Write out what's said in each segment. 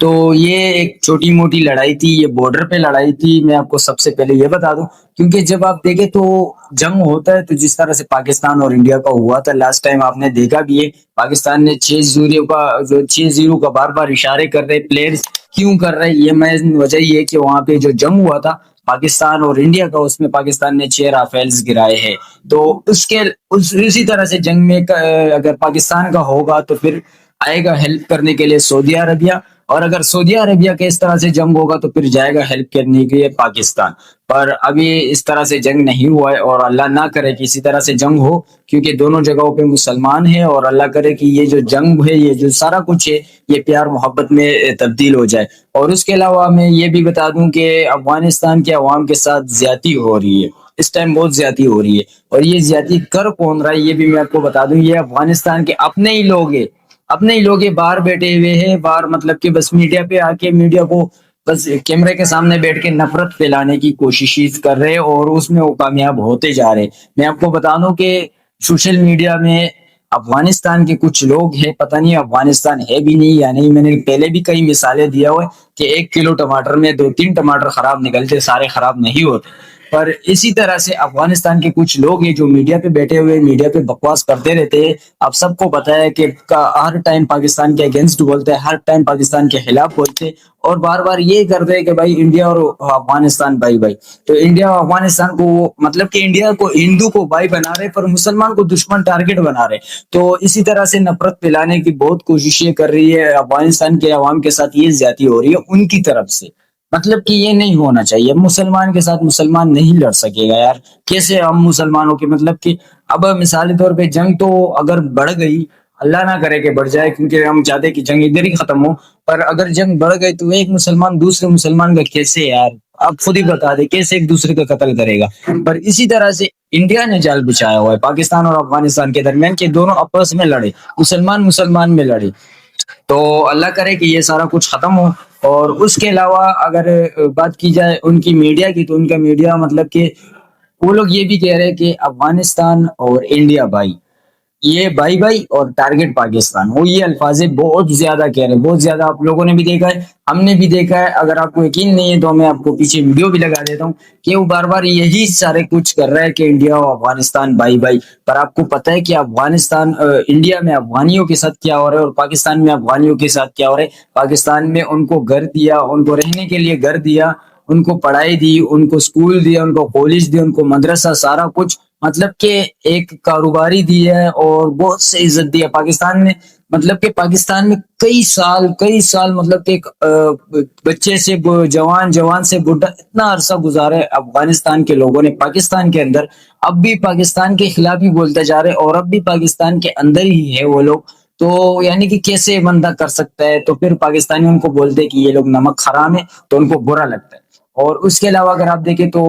تو یہ ایک چھوٹی موٹی لڑائی تھی، یہ بارڈر پہ لڑائی تھی، میں آپ کو سب سے پہلے یہ بتا دوں، کیونکہ جب آپ دیکھیں تو جنگ ہوتا ہے تو جس طرح سے پاکستان اور انڈیا کا ہوا تھا لاسٹ ٹائم آپ نے دیکھا بھی ہے، پاکستان نے 6-0 کا جو 6-0 کا بار بار اشارے کر رہے پلیئرز کیوں کر رہے، یہ مین وجہ یہ ہے کہ وہاں پہ جو جنگ ہوا تھا پاکستان اور انڈیا کا، اس میں پاکستان نے 6 رافیلز گرائے ہیں، تو اسی طرح سے جنگ میں اگر پاکستان کا ہوگا تو پھر آئے گا ہیلپ کرنے کے لیے سعودی عربیہ، اور اگر سعودی عربیہ کے اس طرح سے جنگ ہوگا تو پھر جائے گا ہیلپ کرنے کے لیے پاکستان۔ پر ابھی اس طرح سے جنگ نہیں ہوا ہے، اور اللہ نہ کرے کہ اسی طرح سے جنگ ہو، کیونکہ دونوں جگہوں پہ مسلمان ہیں، اور اللہ کرے کہ یہ جو جنگ ہے، یہ جو سارا کچھ ہے، یہ پیار محبت میں تبدیل ہو جائے۔ اور اس کے علاوہ میں یہ بھی بتا دوں کہ افغانستان کے عوام کے ساتھ زیادتی ہو رہی ہے، اس ٹائم بہت زیادتی ہو رہی ہے، اور یہ زیادتی کر کون رہا ہے یہ بھی میں آپ کو بتا دوں، یہ افغانستان کے اپنے ہی لوگ ہیں، اپنے ہی لوگ باہر بیٹھے ہوئے ہیں، باہر مطلب کہ بس میڈیا پہ آ کے میڈیا کو بس کیمرے کے سامنے بیٹھ کے نفرت پھیلانے کی کوشش کر رہے ہیں، اور اس میں وہ کامیاب ہوتے جا رہے ہیں۔ میں آپ کو بتا دوں کہ سوشل میڈیا میں افغانستان کے کچھ لوگ ہیں، پتہ نہیں افغانستان ہے بھی نہیں یا نہیں، میں نے پہلے بھی کئی مثالیں دیا ہوئے کہ 1 کلو ٹماٹر میں 2-3 ٹماٹر خراب نکلتے، سارے خراب نہیں ہوتے۔ پر اسی طرح سے افغانستان کے کچھ لوگ ہیں جو میڈیا پہ بیٹھے ہوئے میڈیا پہ بکواس کرتے رہتے ہیں، آپ سب کو پتا ہے کہ ہر ٹائم پاکستان کے اگینسٹ بولتے ہیں، ہر ٹائم پاکستان کے خلاف بولتے ہیں، اور بار بار یہ کرتے ہیں کہ بھائی انڈیا اور افغانستان بھائی بھائی، تو انڈیا اور افغانستان کو مطلب کہ انڈیا کو ہندو کو بھائی بنا رہے پر مسلمان کو دشمن ٹارگٹ بنا رہے، تو اسی طرح سے نفرت پھیلانے کی بہت کوششیں کر رہی ہے افغانستان کے عوام کے ساتھ، یہ زیادتی ہو رہی ہے ان کی طرف سے، مطلب کہ یہ نہیں ہونا چاہیے، مسلمان کے ساتھ مسلمان نہیں لڑ سکے گا یار، کیسے ہم مسلمانوں کے مطلب کہ اب مثالی طور پہ جنگ تو اگر بڑھ گئی، اللہ نہ کرے کہ بڑھ جائے کیونکہ ہم چاہتے ہیں کہ جنگ ادھر ہی ختم ہو، پر اگر جنگ بڑھ گئی تو ایک مسلمان دوسرے مسلمان کا کیسے یار، آپ خود ہی بتا دیں کیسے ایک دوسرے کا قتل کرے گا۔ پر اسی طرح سے انڈیا نے جال بچھایا ہوا ہے پاکستان اور افغانستان کے درمیان کہ دونوں آپس میں لڑے، مسلمان مسلمان میں لڑے، تو اللہ کرے کہ یہ سارا کچھ ختم ہو۔ اور اس کے علاوہ اگر بات کی جائے ان کی میڈیا کی، تو ان کا میڈیا مطلب کہ وہ لوگ یہ بھی کہہ رہے ہیں کہ افغانستان اور انڈیا بھائی، یہ بھائی بھائی اور ٹارگٹ پاکستان، وہ یہ الفاظ بہت زیادہ کہہ رہے ہیں، بہت زیادہ، آپ لوگوں نے بھی دیکھا ہے، ہم نے بھی دیکھا ہے، اگر آپ کو یقین نہیں ہے تو میں آپ کو پیچھے ویڈیو بھی لگا دیتا ہوں کہ وہ بار بار یہی سارے کچھ کر رہا ہے کہ انڈیا اور افغانستان بھائی بھائی، پر آپ کو پتہ ہے کہ افغانستان انڈیا میں افغانیوں کے ساتھ کیا ہو رہا ہے اور پاکستان میں افغانیوں کے ساتھ کیا ہو رہا ہے؟ پاکستان میں ان کو گھر دیا، ان کو رہنے کے لیے گھر دیا، ان کو پڑھائی دی، ان کو اسکول دیا، ان کو کالج دیا، ان کو مدرسہ، سارا کچھ مطلب کہ ایک کاروباری دی ہے، اور بہت سے عزت دی ہے پاکستان نے، مطلب کہ پاکستان میں کئی سال مطلب کہ ایک بچے سے جوان، جوان سے بوڑھا، اتنا عرصہ گزارا ہے افغانستان کے لوگوں نے پاکستان کے اندر، اب بھی پاکستان کے خلاف ہی بولتے جا رہے، اور اب بھی پاکستان کے اندر ہی ہے وہ لوگ، تو یعنی کہ کیسے بندہ کر سکتا ہے؟ تو پھر پاکستانی ان کو بولتے کہ یہ لوگ نمک حرام ہے، تو ان کو برا لگتا ہے۔ اور اس کے علاوہ اگر آپ دیکھیں تو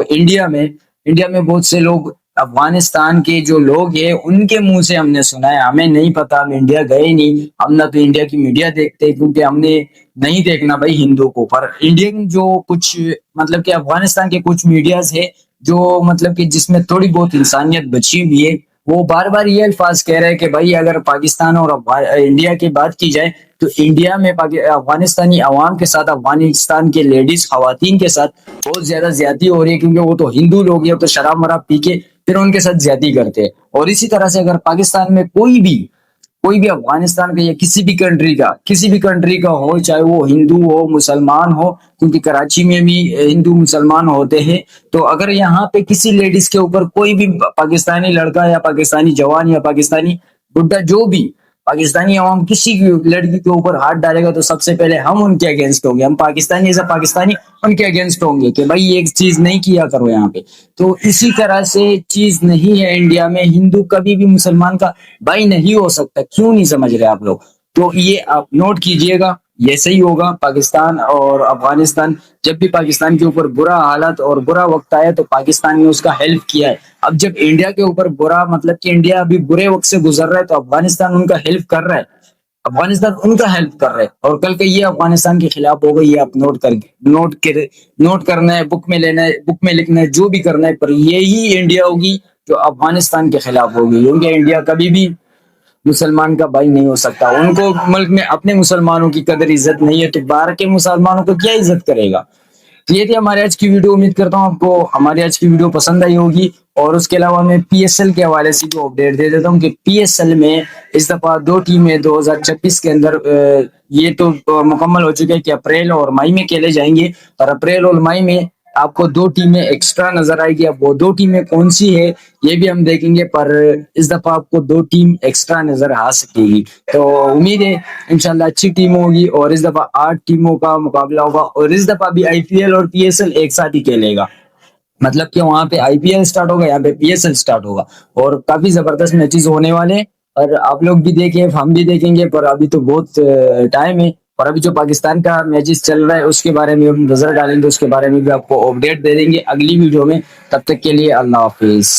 انڈیا میں بہت سے لوگ، افغانستان کے جو لوگ ہیں ان کے منہ سے ہم نے سنا ہے، ہمیں نہیں پتا، ہم انڈیا گئے نہیں، ہم نہ تو انڈیا کی میڈیا دیکھتے کیونکہ ہم نے نہیں دیکھنا بھائی ہندو کو، پر انڈین جو کچھ مطلب کہ افغانستان کے کچھ میڈیاز ہے جو مطلب کہ جس میں تھوڑی بہت انسانیت بچی ہوئی ہے، وہ بار بار یہ الفاظ کہہ رہے ہیں کہ بھائی اگر پاکستان اور انڈیا کی بات کی جائے تو انڈیا میں افغانستانی عوام کے ساتھ، افغانستان کے لیڈیز خواتین کے ساتھ بہت زیادہ زیادتی ہو رہی ہے، کیونکہ وہ تو ہندو لوگ ہیں، تو شراب مراب پی کے پھر ان کے ساتھ زیادتی کرتے ہیں۔ اور اسی طرح سے اگر پاکستان میں کوئی بھی افغانستان کا یا کسی بھی کنٹری کا ہو، چاہے وہ ہندو ہو مسلمان ہو، کیونکہ کراچی میں بھی ہندو مسلمان ہوتے ہیں، تو اگر یہاں پہ کسی لیڈیز کے اوپر کوئی بھی پاکستانی لڑکا یا پاکستانی جوان یا پاکستانی بڈھا، جو بھی پاکستانی عوام کسی کی لڑکی کے اوپر ہاتھ ڈالے گا تو سب سے پہلے ہم ان کے اگینسٹ ہوں گے، ہم پاکستانی ایسا پاکستانی ان کے اگینسٹ ہوں گے کہ بھائی یہ چیز نہیں کیا کرو یہاں پہ۔ تو اسی طرح سے چیز نہیں ہے انڈیا میں، ہندو کبھی بھی مسلمان کا بھائی نہیں ہو سکتا، کیوں نہیں سمجھ رہے آپ لوگ؟ تو یہ آپ نوٹ کیجئے گا، یہ صحیح ہوگا، پاکستان اور افغانستان جب بھی پاکستان کے اوپر برا حالت اور برا وقت آیا تو پاکستان نے اس کا ہیلپ کیا ہے، اب جب انڈیا کے اوپر برا مطلب کہ انڈیا ابھی برے وقت سے گزر رہا ہے تو افغانستان ان کا ہیلپ کر رہا ہے، افغانستان ان کا ہیلپ کر رہا ہے، اور کل کے یہ افغانستان کے خلاف ہوگا، یہ آپ نوٹ کرنا ہے، بک میں لینا ہے، بک میں لکھنا ہے، جو بھی کرنا ہے، پر یہی انڈیا ہوگی جو افغانستان کے خلاف ہوگی، کیونکہ انڈیا کبھی بھی مسلمان کا بھائی نہیں ہو سکتا. ان کو ملک میں اپنے مسلمانوں کی قدر عزت نہیں ہے تو باہر کے مسلمانوں کو کیا عزت کرے گا. تو یہ تھی ہماری آج کی ویڈیو. امید کرتا ہوں آپ کو ہماری آج کی ویڈیو پسند آئی ہوگی. اور اس کے علاوہ میں پی ایس ایل کے حوالے سے جو اپڈیٹ دے دیتا ہوں کہ پی ایس ایل میں اس دفعہ 2 ٹیمیں 2026 کے اندر یہ تو مکمل ہو چکے ہیں کہ اپریل اور مئی میں کھیلے جائیں گے. اور اپریل اور مئی میں آپ کو 2 ٹیمیں ایکسٹرا نظر آئے گی. اب وہ 2 ٹیمیں کون سی ہے یہ بھی ہم دیکھیں گے, پر اس دفعہ آپ کو 2 ٹیم ایکسٹرا نظر آ سکے گی. تو امید ہے انشاءاللہ اچھی ٹیم ہوگی اور اس دفعہ 8 ٹیموں کا مقابلہ ہوگا. اور اس دفعہ بھی آئی پی ایل اور پی ایس ایل ایک ساتھ ہی کھیلے گا. مطلب کہ وہاں پہ آئی پی ایل سٹارٹ ہوگا, یہاں پہ پی ایس ایل سٹارٹ ہوگا اور کافی زبردست میچز ہونے والے ہیں. اور آپ لوگ بھی دیکھیں, ہم بھی دیکھیں گے, پر ابھی تو بہت ٹائم ہے. اور ابھی جو پاکستان کا میچز چل رہا ہے اس کے بارے میں ہم نظر ڈالیں گے, اس کے بارے میں بھی آپ کو اپڈیٹ دے دیں گے اگلی ویڈیو میں. تب تک کے لیے اللہ حافظ.